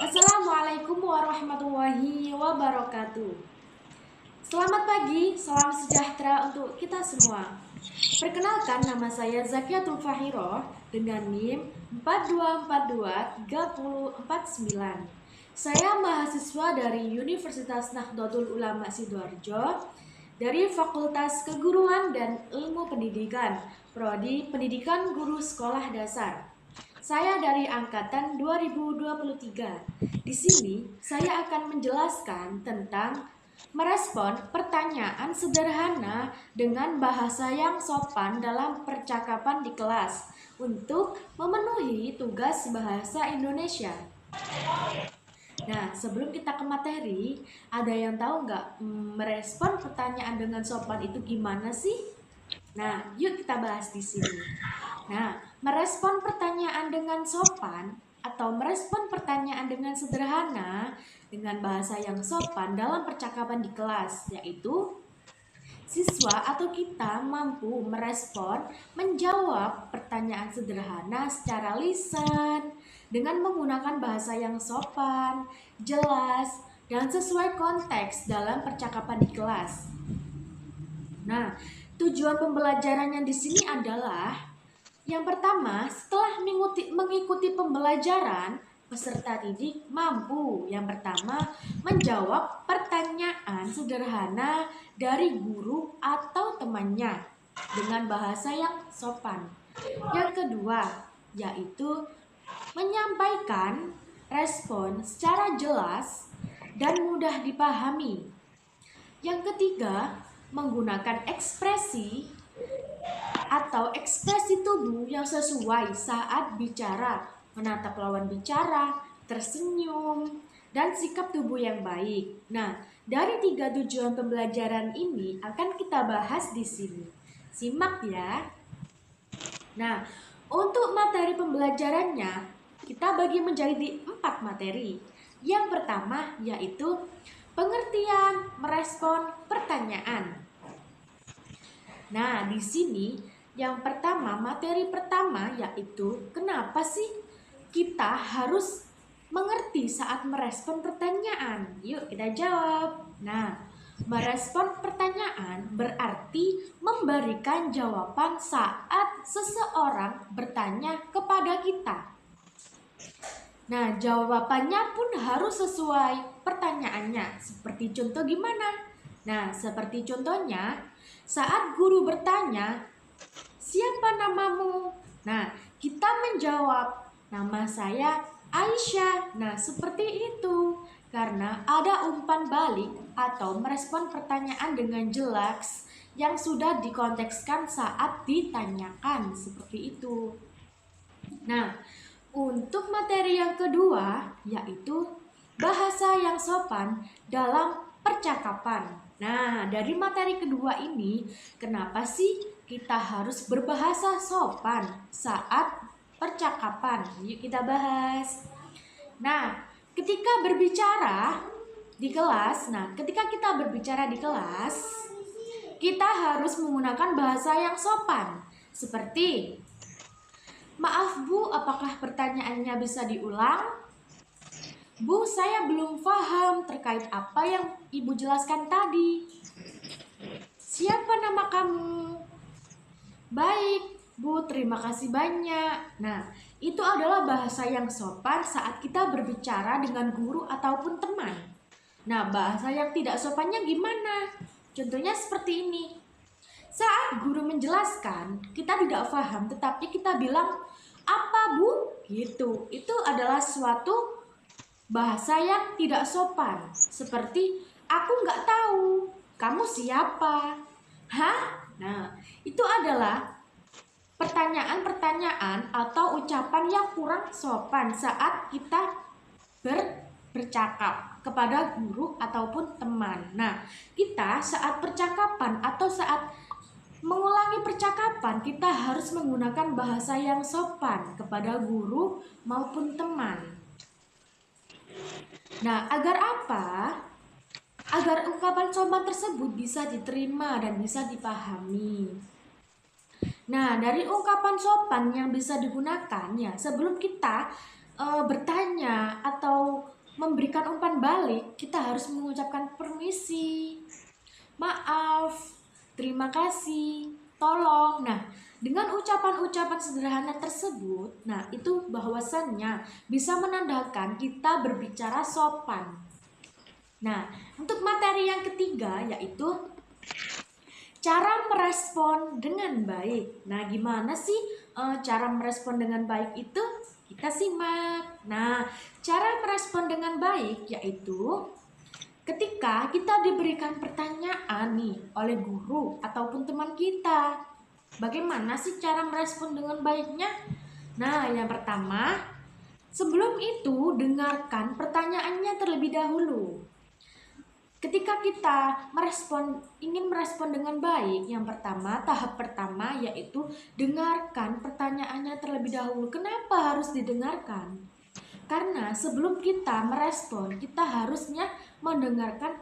Assalamualaikum warahmatullahi wabarakatuh. Selamat pagi, salam sejahtera untuk kita semua. Perkenalkan, nama saya Zakiatul Fahiro dengan NIM 42423049. Saya mahasiswa dari Universitas Nahdlatul Ulama Sidoarjo dari Fakultas Keguruan dan Ilmu Pendidikan, Prodi Pendidikan Guru Sekolah Dasar. Saya dari angkatan 2023. Di sini saya akan menjelaskan tentang merespon pertanyaan sederhana dengan bahasa yang sopan dalam percakapan di kelas untuk memenuhi tugas bahasa Indonesia. Nah, sebelum kita ke materi, ada yang tahu nggak merespon pertanyaan dengan sopan itu gimana sih? Nah, yuk kita bahas di sini. Nah, merespon pertanyaan dengan sopan atau merespon pertanyaan dengan sederhana dengan bahasa yang sopan dalam percakapan di kelas, yaitu siswa atau kita mampu merespon, menjawab pertanyaan sederhana secara lisan dengan menggunakan bahasa yang sopan, jelas, dan sesuai konteks dalam percakapan di kelas. Nah, tujuan pembelajarannya di sini adalah yang pertama, setelah mengikuti pembelajaran, peserta didik mampu yang pertama menjawab pertanyaan sederhana dari guru atau temannya dengan bahasa yang sopan. Yang kedua, yaitu menyampaikan respon secara jelas dan mudah dipahami. Yang ketiga, menggunakan ekspresi atau ekspresi tubuh yang sesuai saat bicara, menatap lawan bicara, tersenyum, dan sikap tubuh yang baik. Nah, dari 3 tujuan pembelajaran ini akan kita bahas di sini. Simak ya. Nah, untuk materi pembelajarannya kita bagi menjadi 4 materi. Yang pertama yaitu pengertian merespon pertanyaan. Nah, di sini yang pertama, materi pertama yaitu kenapa sih kita harus mengerti saat merespon pertanyaan? Yuk kita jawab. Nah, merespon pertanyaan berarti memberikan jawaban saat seseorang bertanya kepada kita. Nah, jawabannya pun harus sesuai pertanyaannya. Seperti contoh gimana? Nah, seperti contohnya, saat guru bertanya, "Siapa namamu?" Nah, kita menjawab, "Nama saya Aisyah." Nah, seperti itu. Karena ada umpan balik atau merespon pertanyaan dengan jelas yang sudah dikontekskan saat ditanyakan. Seperti itu. Nah, untuk materi yang kedua yaitu bahasa yang sopan dalam percakapan. Nah, dari materi kedua ini, kenapa sih kita harus berbahasa sopan saat percakapan? Yuk kita bahas. Nah, ketika berbicara di kelas, ketika kita berbicara di kelas, kita harus menggunakan bahasa yang sopan. Seperti, "Maaf Bu, apakah pertanyaannya bisa diulang?" "Bu, saya belum paham terkait apa yang Ibu jelaskan tadi." "Siapa nama kamu?" "Baik, Bu, terima kasih banyak." Nah, itu adalah bahasa yang sopan saat kita berbicara dengan guru ataupun teman. Nah, bahasa yang tidak sopannya gimana? Contohnya seperti ini. Saat guru menjelaskan, kita tidak paham, tetapi kita bilang, "Apa Bu?" Gitu. Itu adalah suatu bahasa yang tidak sopan, seperti, "Aku nggak tahu, kamu siapa?" Hah? Nah, itu adalah pertanyaan-pertanyaan atau ucapan yang kurang sopan saat kita bercakap kepada guru ataupun teman. Nah, kita saat percakapan atau saat mengulangi percakapan, kita harus menggunakan bahasa yang sopan kepada guru maupun teman. Nah, agar apa? Agar ungkapan sopan tersebut bisa diterima dan bisa dipahami. Nah, dari ungkapan sopan yang bisa digunakan ya, sebelum kita bertanya atau memberikan umpan balik, kita harus mengucapkan permisi, maaf, terima kasih, tolong. Nah, dengan ucapan-ucapan sederhana tersebut, nah itu bahwasannya bisa menandakan kita berbicara sopan. Nah, untuk materi yang ketiga yaitu cara merespon dengan baik. Nah, gimana sih cara merespon dengan baik itu? Kita simak. Nah, cara merespon dengan baik yaitu ketika kita diberikan pertanyaan nih oleh guru ataupun teman kita. Bagaimana sih cara merespon dengan baiknya? Nah, yang pertama, sebelum itu dengarkan pertanyaannya terlebih dahulu. Ketika kita ingin merespon dengan baik, yang pertama, tahap pertama yaitu dengarkan pertanyaannya terlebih dahulu. Kenapa harus didengarkan? Karena sebelum kita merespon, kita harusnya mendengarkan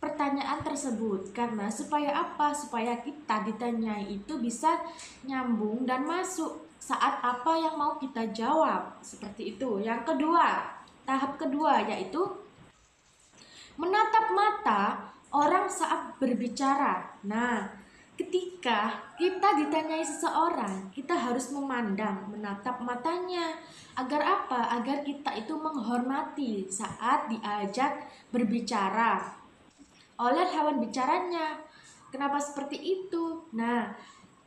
pertanyaan tersebut. Karena supaya apa? Supaya kita ditanyai itu bisa nyambung dan masuk saat apa yang mau kita jawab. Seperti itu. Yang kedua, tahap kedua yaitu menatap mata orang saat berbicara. Nah, ketika kita ditanyai seseorang, kita harus menatap matanya. Agar apa? Agar kita itu menghormati saat diajak berbicara oleh lawan bicaranya. Kenapa seperti itu? Nah,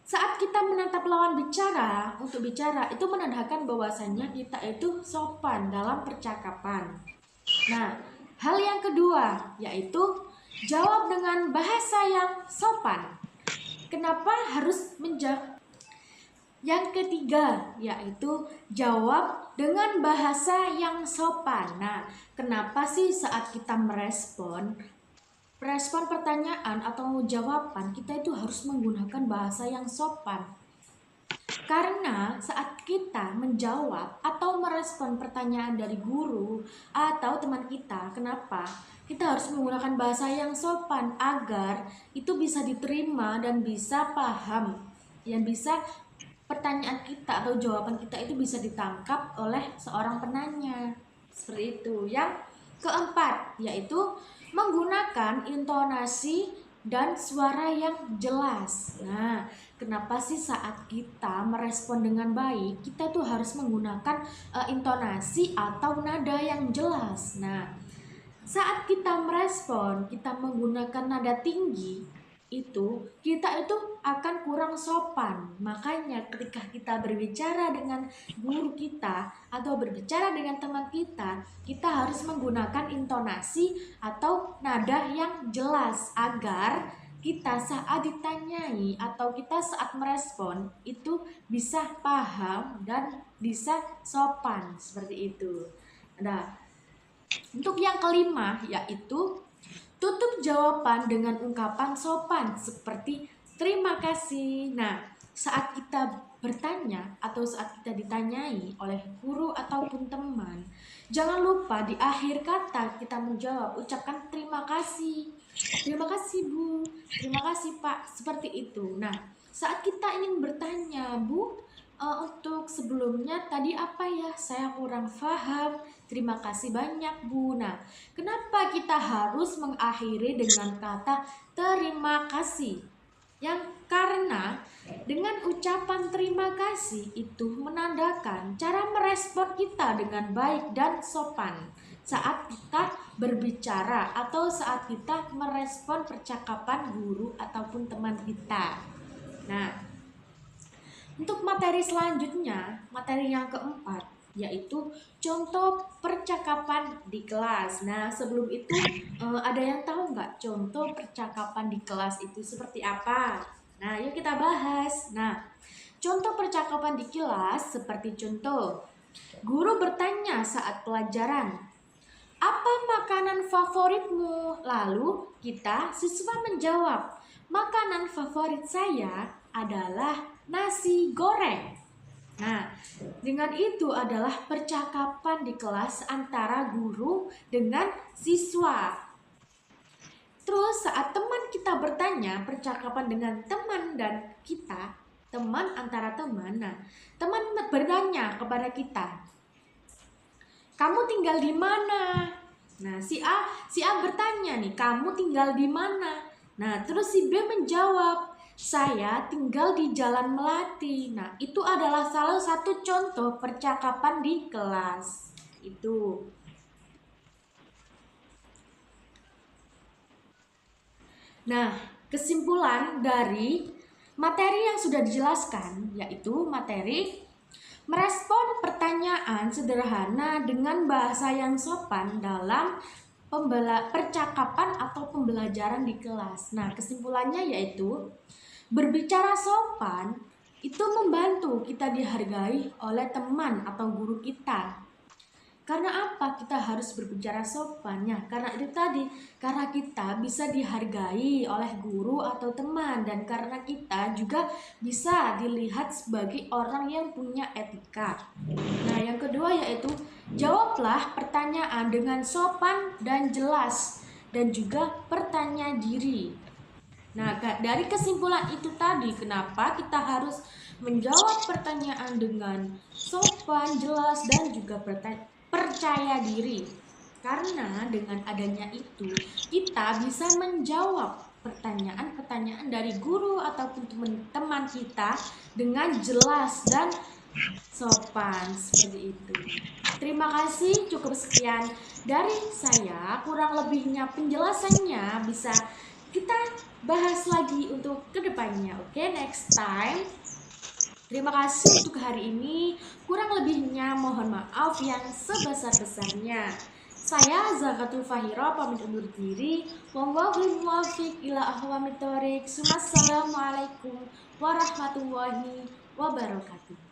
saat kita menatap lawan bicara untuk bicara, itu menandakan bahwasannya kita itu sopan dalam percakapan. Nah, hal yang kedua yaitu jawab dengan bahasa yang sopan. Kenapa harus menjawab? Yang ketiga yaitu jawab dengan bahasa yang sopan. Nah, kenapa sih saat kita merespon pertanyaan atau jawaban, kita itu harus menggunakan bahasa yang sopan? Karena saat kita menjawab atau merespon pertanyaan dari guru atau teman kita, kenapa? Kita harus menggunakan bahasa yang sopan agar itu bisa diterima dan bisa paham. Yang bisa pertanyaan kita atau jawaban kita itu bisa ditangkap oleh seorang penanya. Seperti itu. Yang keempat yaitu menggunakan intonasi dan suara yang jelas. Nah, kenapa sih saat kita merespon dengan baik, kita tuh harus menggunakan intonasi atau nada yang jelas. Nah, saat kita merespon, kita menggunakan nada tinggi, kita itu akan kurang sopan. Makanya ketika kita berbicara dengan guru kita atau berbicara dengan teman kita harus menggunakan intonasi atau nada yang jelas agar kita saat ditanyai atau kita saat merespon itu bisa paham dan bisa sopan seperti itu. Nah, untuk yang kelima yaitu tutup jawaban dengan ungkapan sopan seperti terima kasih. Nah, saat kita bertanya atau saat kita ditanyai oleh guru ataupun teman, jangan lupa di akhir kata kita menjawab, ucapkan terima kasih. Terima kasih Bu, terima kasih Pak, seperti itu. Nah, saat kita ingin bertanya, Bu, untuk sebelumnya tadi apa ya? Saya kurang paham. Terima kasih banyak Bu. Nah, kenapa kita harus mengakhiri dengan kata terima kasih? Karena dengan ucapan terima kasih itu menandakan cara merespon kita dengan baik dan sopan saat kita berbicara atau saat kita merespon percakapan guru ataupun teman kita. Nah, untuk materi selanjutnya, materi yang keempat yaitu contoh percakapan di kelas. Nah, sebelum itu ada yang tahu nggak contoh percakapan di kelas itu seperti apa? Nah, yuk kita bahas. Nah, contoh percakapan di kelas seperti contoh guru bertanya saat pelajaran, apa makanan favoritmu? Lalu kita siswa menjawab, makanan favorit saya adalah nasi goreng. Nah, dengan itu adalah percakapan di kelas antara guru dengan siswa. Terus saat teman kita bertanya, percakapan dengan teman dan kita, teman antara teman. Nah, teman bertanya kepada kita, kamu tinggal di mana? Nah, si A bertanya nih, kamu tinggal di mana? Nah, terus si B menjawab, saya tinggal di Jalan Melati. Nah, itu adalah salah satu contoh percakapan di kelas. Itu. Nah, kesimpulan dari materi yang sudah dijelaskan yaitu materi merespon pertanyaan sederhana dengan bahasa yang sopan dalam percakapan atau pembelajaran di kelas. Nah, kesimpulannya yaitu berbicara sopan itu membantu kita dihargai oleh teman atau guru kita. Karena apa kita harus berbicara sopan? Ya, karena itu tadi, karena kita bisa dihargai oleh guru atau teman dan karena kita juga bisa dilihat sebagai orang yang punya etika. Nah, yang kedua yaitu jawablah pertanyaan dengan sopan dan jelas dan juga pertanya diri. Nah, dari kesimpulan itu tadi, kenapa kita harus menjawab pertanyaan dengan sopan, jelas, dan juga percaya diri. Karena dengan adanya itu, kita bisa menjawab pertanyaan-pertanyaan dari guru ataupun teman kita dengan jelas dan sopan seperti itu. Terima kasih, cukup sekian dari saya. Kurang lebihnya penjelasannya bisa kita bahas lagi untuk kedepannya. Oke, next time. Terima kasih untuk hari ini. Kurang lebihnya mohon maaf yang sebesar-besarnya. Saya Zakatul Fahira pamit undur diri. Wallahul muwaffiq ila aqwamit thoriq. Wassalamualaikum warahmatullahi wabarakatuh.